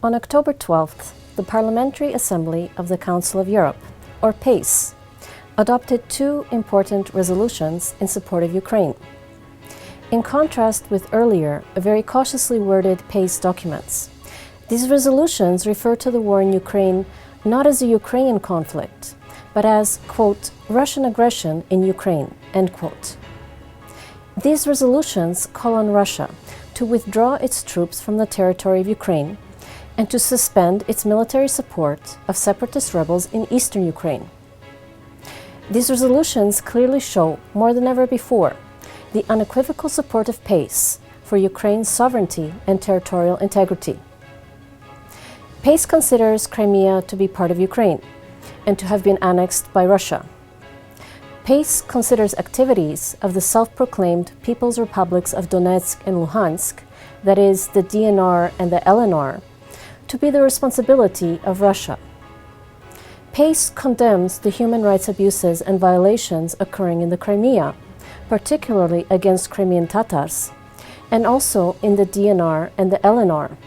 On October 12th, the Parliamentary Assembly of the Council of Europe, or PACE, adopted two important resolutions in support of Ukraine. In contrast with earlier, very cautiously worded PACE documents, these resolutions refer to the war in Ukraine not as a Ukrainian conflict, but as, quote, Russian aggression in Ukraine, end quote. These resolutions call on Russia to withdraw its troops from the territory of Ukraine and to suspend its military support of separatist rebels in eastern Ukraine. These resolutions clearly show, more than ever before, the unequivocal support of PACE for Ukraine's sovereignty and territorial integrity. PACE considers Crimea to be part of Ukraine and to have been annexed by Russia. PACE considers activities of the self-proclaimed People's Republics of Donetsk and Luhansk, that is, the DNR and the LNR, to be the responsibility of Russia. PACE condemns the human rights abuses and violations occurring in the Crimea, particularly against Crimean Tatars, and also in the DNR and the LNR,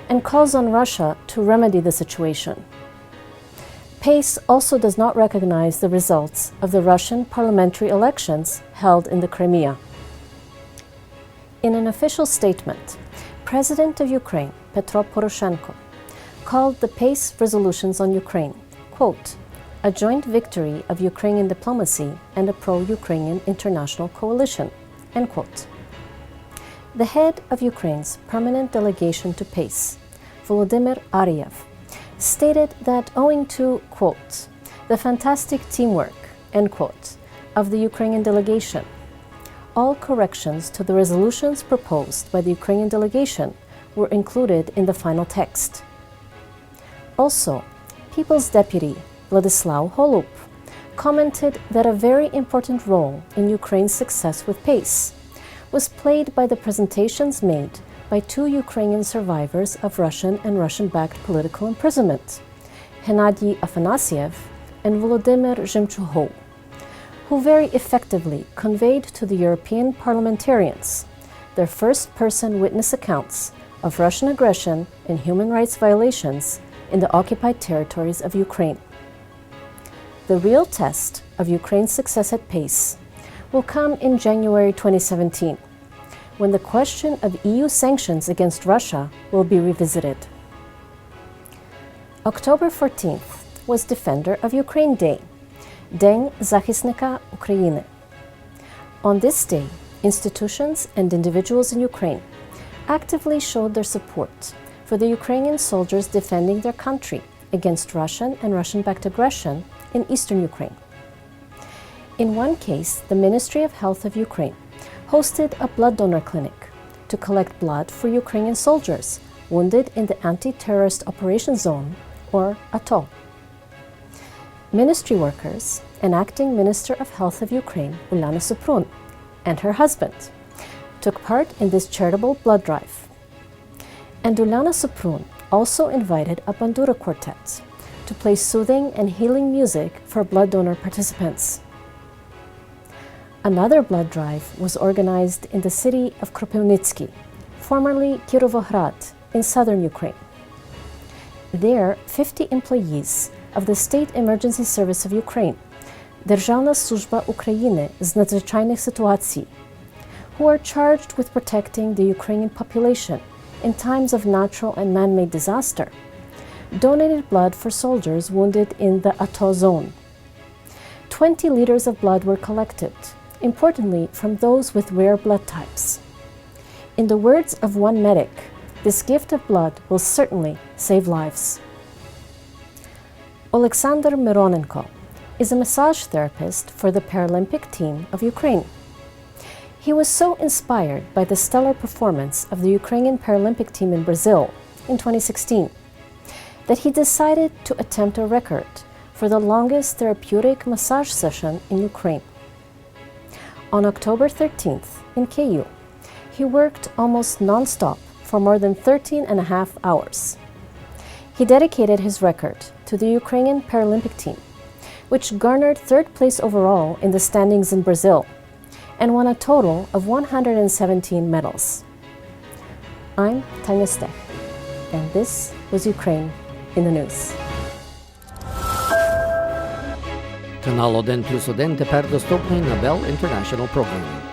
and calls on Russia to remedy the situation. PACE also does not recognize the results of the Russian parliamentary elections held in the Crimea. In an official statement, President of Ukraine, Petro Poroshenko, called the PACE resolutions on Ukraine, quote, a joint victory of Ukrainian diplomacy and a pro-Ukrainian international coalition, end quote. The head of Ukraine's permanent delegation to PACE, Volodymyr Ariev, stated that owing to, quote, the fantastic teamwork, end quote, of the Ukrainian delegation, all corrections to the resolutions proposed by the Ukrainian delegation were included in the final text. Also, People's Deputy Vladislav Holub commented that a very important role in Ukraine's success with PACE was played by the presentations made by two Ukrainian survivors of Russian and Russian-backed political imprisonment, Hennady Afanasyev and Volodymyr Zhemchuhov, who very effectively conveyed to the European parliamentarians their first-person witness accounts of Russian aggression and human rights violations in the occupied territories of Ukraine. The real test of Ukraine's success at PACE will come in January 2017, when the question of EU sanctions against Russia will be revisited. October 14th was Defender of Ukraine Day, День захисника України. On this day, institutions and individuals in Ukraine actively showed their support for the Ukrainian soldiers defending their country against Russian and Russian-backed aggression in eastern Ukraine. In one case, the Ministry of Health of Ukraine hosted a blood donor clinic to collect blood for Ukrainian soldiers wounded in the Anti-Terrorist Operation Zone, or ATO. Ministry workers and Acting Minister of Health of Ukraine, Ulyana Suprun, and her husband took part in this charitable blood drive. And Ulyana Suprun also invited a bandura quartet to play soothing and healing music for blood donor participants. Another blood drive was organized in the city of Kropivnitsky, formerly Kirovohrad, in southern Ukraine. There, 50 employees of the State Emergency Service of Ukraine, Державна служба України з надзвичайних ситуацій, who are charged with protecting the Ukrainian population in times of natural and man-made disaster, donated blood for soldiers wounded in the ATO zone. 20 liters of blood were collected, importantly from those with rare blood types. In the words of one medic, this gift of blood will certainly save lives. Oleksandr Mironenko is a massage therapist for the Paralympic team of Ukraine. He was so inspired by the stellar performance of the Ukrainian Paralympic team in Brazil in 2016 that he decided to attempt a record for the longest therapeutic massage session in Ukraine. On October 13th in Kyiv, he worked almost non-stop for more than 13.5 hours. He dedicated his record to the Ukrainian Paralympic team, which garnered third place overall in the standings in Brazil and won a total of 117 medals. I'm Tania Stech. And this was Ukraine in the news. Канал 1+1 тепер доступний на Bell International Programming.